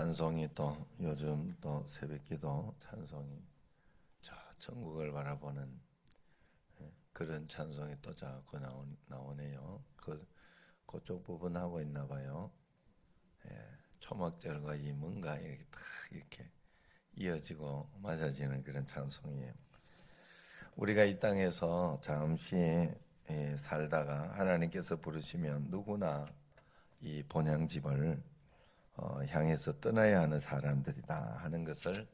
찬송이 또 요즘 또 새벽기도 찬송이 저 천국을 바라보는 그런 찬송이 또 자꾸 나오네요. 그쪽 부분 하고 있나 봐요. 초막절과 이 뭔가 이렇게 딱 이렇게 이어지고 맞아지는 그런 찬송이에요. 우리가 이 땅에서 잠시 살다가 하나님께서 부르시면 누구나 이 본향집을 향해서 떠나야 하는 사람들이다 하는 것을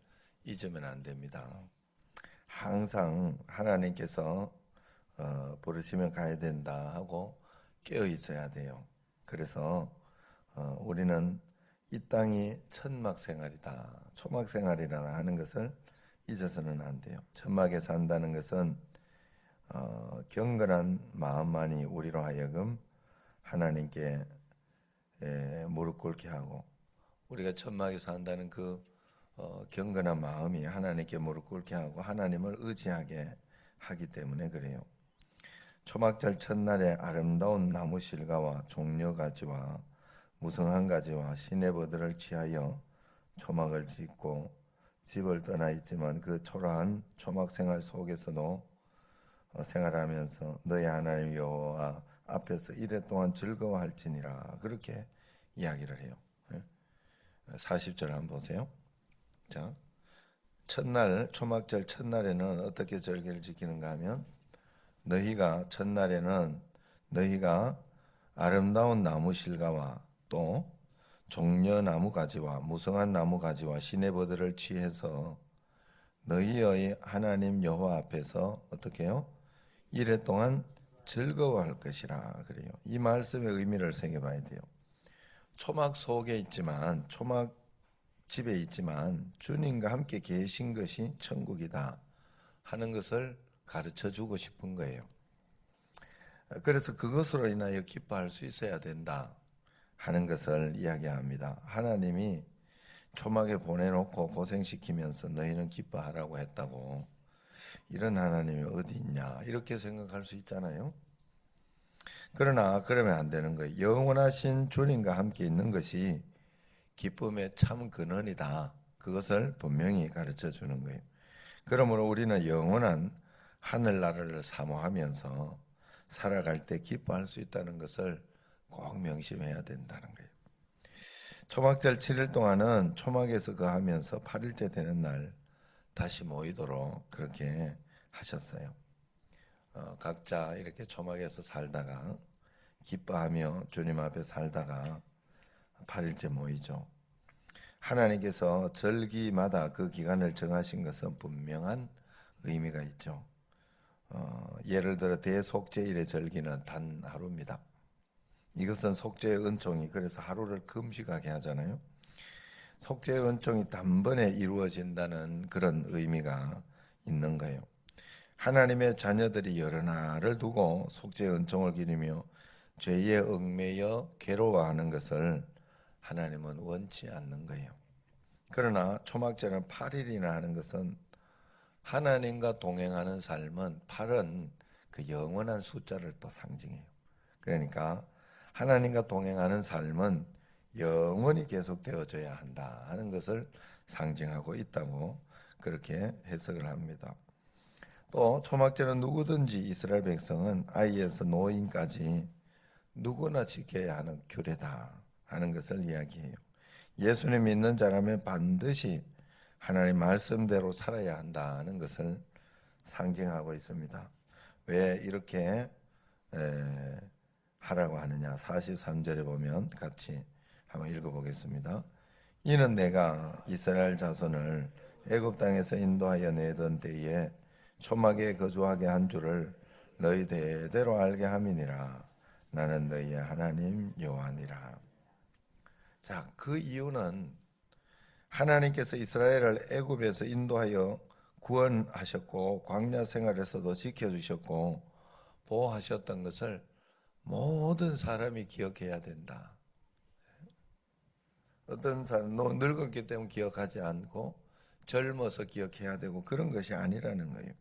잊으면 안 됩니다. 항상 하나님께서 부르시면 가야 된다 하고 깨어 있어야 돼요. 그래서 우리는 이 땅이 천막 생활이다, 초막 생활이라 하는 것을 잊어서는 안 돼요. 천막에 산다는 것은 경건한 마음만이 우리로 하여금 하나님께 무릎 꿇게 하고, 우리가 천막에 산다는 그 경건한 마음이 하나님께 무릎 꿇게 하고 하나님을 의지하게 하기 때문에 그래요. 초막절 첫날에 아름다운 나무 실과와 종려가지와 무성한 가지와 시내버들을 취하여 초막을 짓고 집을 떠나 있지만 그 초라한 초막 생활 속에서도 생활하면서 너희 하나님 여호와 앞에서 이래 동안 즐거워할지니라, 그렇게 이야기를 해요. 40절 한번 보세요. 자, 첫날 초막절 첫날에는 어떻게 절기를 지키는가 하면 너희가 첫날에는 너희가 아름다운 나무 실과와 또 종려나무 가지와 무성한 나무 가지와 시내버들을 취해서 너희의 하나님 여호와 앞에서 어떻게 해요? 이래 동안 즐거워할 것이라 그래요. 이 말씀의 의미를 새겨봐야 돼요. 초막 속에 있지만, 초막 집에 있지만 주님과 함께 계신 것이 천국이다 하는 것을 가르쳐 주고 싶은 거예요. 그래서 그것으로 인하여 기뻐할 수 있어야 된다 하는 것을 이야기합니다. 하나님이 초막에 보내놓고 고생시키면서 너희는 기뻐하라고 했다고, 이런 하나님이 어디 있냐 이렇게 생각할 수 있잖아요. 그러나 그러면 안 되는 거예요. 영원하신 주님과 함께 있는 것이 기쁨의 참 근원이다, 그것을 분명히 가르쳐 주는 거예요. 그러므로 우리는 영원한 하늘나라를 사모하면서 살아갈 때 기뻐할 수 있다는 것을 꼭 명심해야 된다는 거예요. 초막절 7일 동안은 초막에서 거하면서 8일째 되는 날 다시 모이도록 그렇게 하셨어요. 각자 이렇게 초막에서 살다가 기뻐하며 주님 앞에 살다가 8일째 모이죠. 하나님께서 절기마다 그 기간을 정하신 것은 분명한 의미가 있죠. 예를 들어 대속죄일의 절기는 단 하루입니다. 이것은 속죄의 은총이 그래서 하루를 금식하게 하잖아요. 속죄의 은총이 단번에 이루어진다는 그런 의미가 있는 거예요. 하나님의 자녀들이 여러 날을 두고 속죄의 은총을 기리며 죄에 얽매여 괴로워하는 것을 하나님은 원치 않는 거예요. 그러나 초막절은 8일이나 하는 것은 하나님과 동행하는 삶은 8은 그 영원한 숫자를 또 상징해요. 그러니까 하나님과 동행하는 삶은 영원히 계속되어져야 한다 하는 것을 상징하고 있다고 그렇게 해석을 합니다. 또 초막절은 누구든지 이스라엘 백성은 아이에서 노인까지 누구나 지켜야 하는 규례다 하는 것을 이야기해요. 예수님 믿는 자라면 반드시 하나님 말씀대로 살아야 한다는 것을 상징하고 있습니다. 왜 이렇게 하라고 하느냐? 43절에 보면 같이 한번 읽어보겠습니다. 이는 내가 이스라엘 자손을 애굽 땅에서 인도하여 내던 때에 초막에 거주하게 한 줄을 너희 대대로 알게 함이니라. 나는 너희의 하나님 여호와니라. 자, 그 이유는 하나님께서 이스라엘을 애굽에서 인도하여 구원하셨고 광야 생활에서도 지켜주셨고 보호하셨던 것을 모든 사람이 기억해야 된다. 어떤 사람 늙었기 때문에 기억하지 않고 젊어서 기억해야 되고 그런 것이 아니라는 거예요.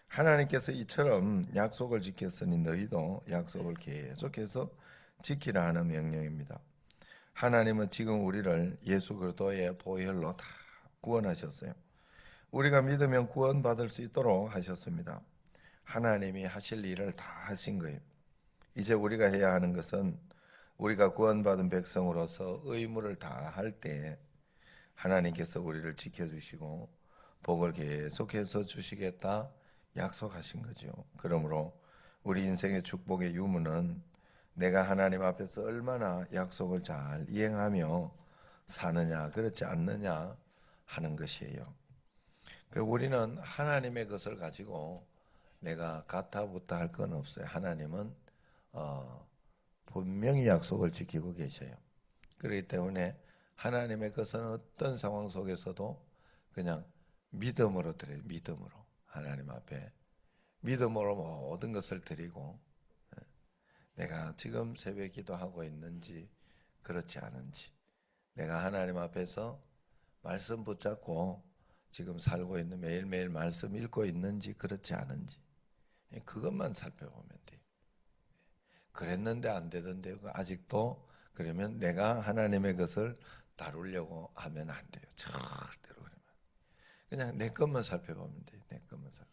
하나님께서 이처럼 약속을 지켰으니 너희도 약속을 계속해서 지키라 하는 명령입니다. 하나님은 지금 우리를 예수 그리스도의 보혈로 다 구원하셨어요. 우리가 믿으면 구원받을 수 있도록 하셨습니다. 하나님이 하실 일을 다 하신 거예요. 이제 우리가 해야 하는 것은 우리가 구원받은 백성으로서 의무를 다할 때 하나님께서 우리를 지켜주시고 복을 계속해서 주시겠다 약속하신 거죠. 그러므로 우리 인생의 축복의 유무는 내가 하나님 앞에서 얼마나 약속을 잘 이행하며 사느냐 그렇지 않느냐 하는 것이에요. 우리는 하나님의 것을 가지고 내가 가타부타 할 건 없어요. 하나님은 분명히 약속을 지키고 계셔요. 그렇기 때문에 하나님의 것은 어떤 상황 속에서도 그냥 믿음으로 드려요. 믿음으로 하나님 앞에 믿음으로 모든 것을 드리고, 내가 지금 새벽 기도하고 있는지 그렇지 않은지, 내가 하나님 앞에서 말씀 붙잡고 지금 살고 있는 매일매일 말씀 읽고 있는지 그렇지 않은지 그것만 살펴보면 돼요. 그랬는데 안 되던데 아직도 그러면 내가 하나님의 것을 다루려고 하면 안 돼요. 절대로 그러면 그냥 내 것만 살펴보면 돼요. 내 것만 살펴.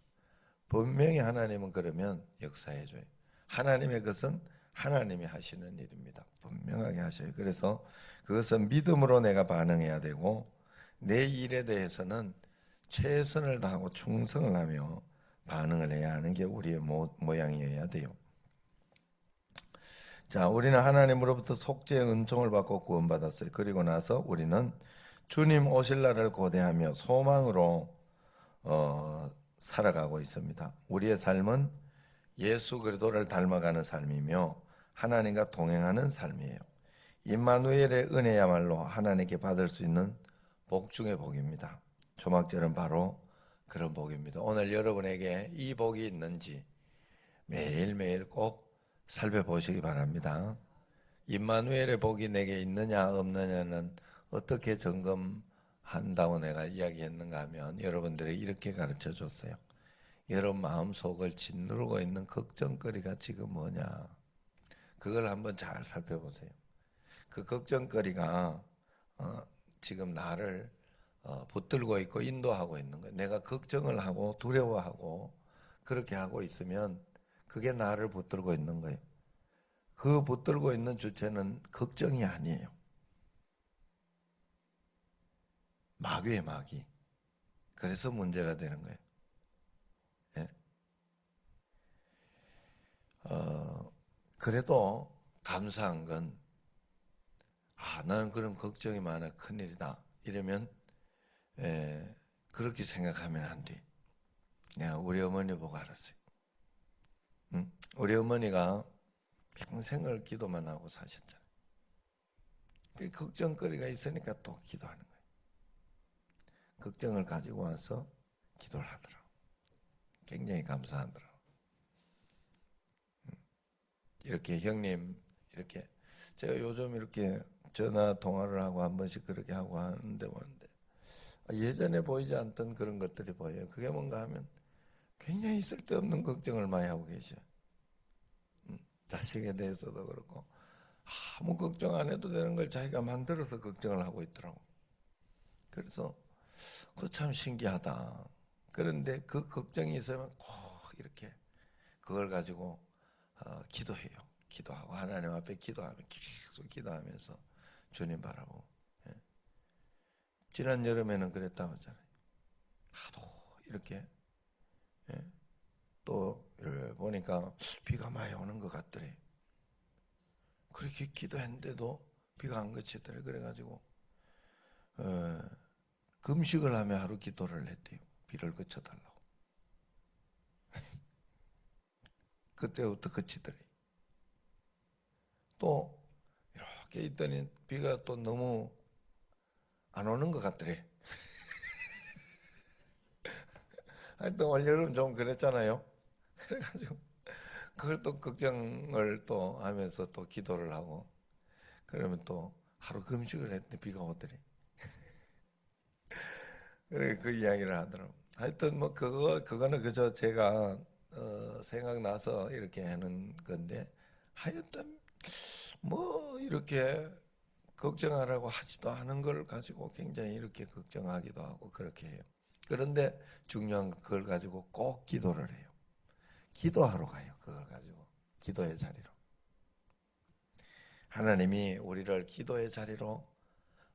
분명히 하나님은 그러면 역사해줘요. 하나님의 것은 하나님이 하시는 일입니다. 분명하게 하셔요. 그래서 그것은 믿음으로 내가 반응해야 되고 내 일에 대해서는 최선을 다하고 충성을 하며 반응을 해야 하는 게 우리의 모양이어야 돼요. 자, 우리는 하나님으로부터 속죄의 은총을 받고 구원받았어요. 그리고 나서 우리는 주님 오실 날을 고대하며 소망으로 살아가고 있습니다. 우리의 삶은 예수 그리스도를 닮아가는 삶이며 하나님과 동행하는 삶이에요. 임마누엘의 은혜야말로 하나님께 받을 수 있는 복 중의 복입니다. 초막절은 바로 그런 복입니다. 오늘 여러분에게 이 복이 있는지 매일매일 꼭 살펴보시기 바랍니다. 임마누엘의 복이 내게 있느냐 없느냐는 어떻게 점검한다고 내가 이야기했는가 하면 여러분들이 이렇게 가르쳐 줬어요. 여러분 마음속을 짓누르고 있는 걱정거리가 지금 뭐냐, 그걸 한번 잘 살펴보세요. 그 걱정거리가 지금 나를 붙들고 있고 인도하고 있는 거예요. 내가 걱정을 하고 두려워하고 그렇게 하고 있으면 그게 나를 붙들고 있는 거예요. 그 붙들고 있는 주체는 걱정이 아니에요. 마귀예요, 마귀. 그래서 문제가 되는 거예요. 예? 그래도 감사한 건 나는 그런 걱정이 많아 큰일이다 이러면 그렇게 생각하면 안 돼. 내가 우리 어머니 보고 알았어요. 우리 어머니가 평생을 기도만 하고 사셨잖아요. 그 걱정거리가 있으니까 또 기도하는 거예요. 걱정을 가지고 와서 기도를 하더라고. 굉장히 감사하더라고. 이렇게 형님 이렇게 제가 요즘 이렇게 전화 통화를 하고 한 번씩 그렇게 하고 하는데 보는데 예전에 보이지 않던 그런 것들이 보여요. 그게 뭔가 하면 굉장히 쓸데없는 걱정을 많이 하고 계셔요. 자식에 대해서도 그렇고 아무 걱정 안 해도 되는 걸 자기가 만들어서 걱정을 하고 있더라고. 그래서 그거 참 신기하다. 그런데 그 걱정이 있으면 꼭 이렇게 그걸 가지고 기도해요. 기도하고 하나님 앞에 기도하면 계속 기도하면서 주님 바라보고. 지난 여름에는 그랬다고 하잖아요. 하도 이렇게 또 보니까 비가 많이 오는 것 같더래. 그렇게 기도했는데도 비가 안 그치더래. 그래가지고 금식을 하며 하루 기도를 했대요. 비를 그쳐달라고. 그때부터 그치더래. 또 이렇게 있더니 비가 또 너무 안 오는 것 같더래. 하여튼 올 여름 좀 그랬잖아요. 그래가지고 그걸 또 걱정을 또 하면서 또 기도를 하고 그러면 또 하루 금식을 했는데 비가 오더래. 그래 그 이야기를 하더라고. 하여튼 뭐 그거는 그저 제가 생각나서 이렇게 하는 건데 하여튼 뭐 이렇게 걱정하라고 하지도 않은 걸 가지고 굉장히 이렇게 걱정하기도 하고 그렇게 해요. 그런데 중요한 건 그걸 가지고 꼭 기도를 해요. 기도하러 가요. 그걸 가지고 기도의 자리로. 하나님이 우리를 기도의 자리로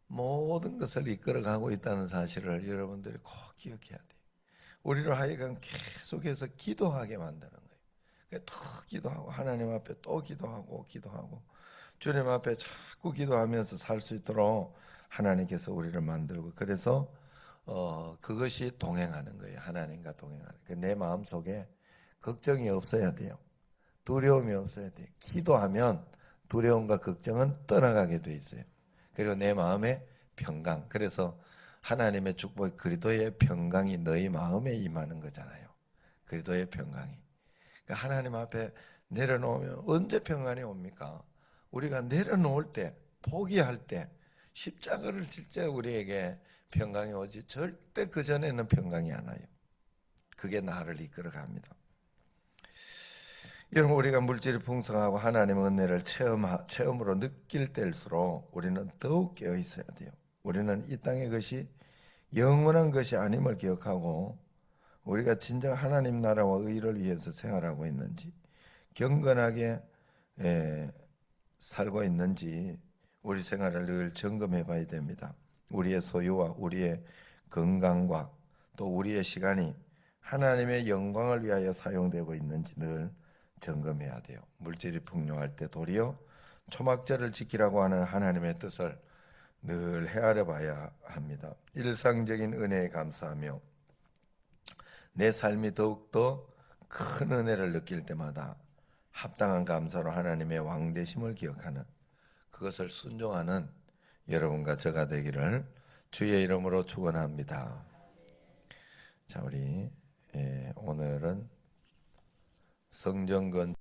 모든 것을 이끌어가고 있다는 사실을 여러분들이 꼭 기억해야 돼요. 우리를 하여금 계속해서 기도하게 만드는 거예요. 더 기도하고 하나님 앞에 또 기도하고 주님 앞에 자꾸 기도하면서 살 수 있도록 하나님께서 우리를 만들고, 그래서 그것이 동행하는 거예요. 하나님과 동행하는. 내 마음 속에 걱정이 없어야 돼요. 두려움이 없어야 돼요. 기도하면 두려움과 걱정은 떠나가게 돼 있어요. 그리고 내 마음에 평강. 그래서 하나님의 축복, 그리스도의 평강이 너희 마음에 임하는 거잖아요. 그리스도의 평강이. 그러니까 하나님 앞에 내려놓으면 언제 평안이 옵니까? 우리가 내려놓을 때, 포기할 때, 십자가를 질 때 우리에게 평강이 오지, 절대 그 전에는 평강이 안 와요. 그게 나를 이끌어갑니다. 여러분, 우리가 물질이 풍성하고 하나님의 은혜를 체험으로 느낄 때일수록 우리는 더욱 깨어 있어야 돼요. 우리는 이 땅의 것이 영원한 것이 아님을 기억하고, 우리가 진정 하나님 나라와 의를 위해서 생활하고 있는지, 경건하게 살고 있는지 우리 생활을 늘 점검해 봐야 됩니다. 우리의 소유와 우리의 건강과 또 우리의 시간이 하나님의 영광을 위하여 사용되고 있는지 늘 점검해야 돼요. 물질이 풍요할 때 도리어 초막절을 지키라고 하는 하나님의 뜻을 늘 헤아려 봐야 합니다. 일상적인 은혜에 감사하며 내 삶이 더욱더 큰 은혜를 느낄 때마다 합당한 감사로 하나님의 왕되심을 기억하는, 그것을 순종하는 여러분과 저가 되기를 주의 이름으로 축원합니다. 자, 우리 오늘은 성전건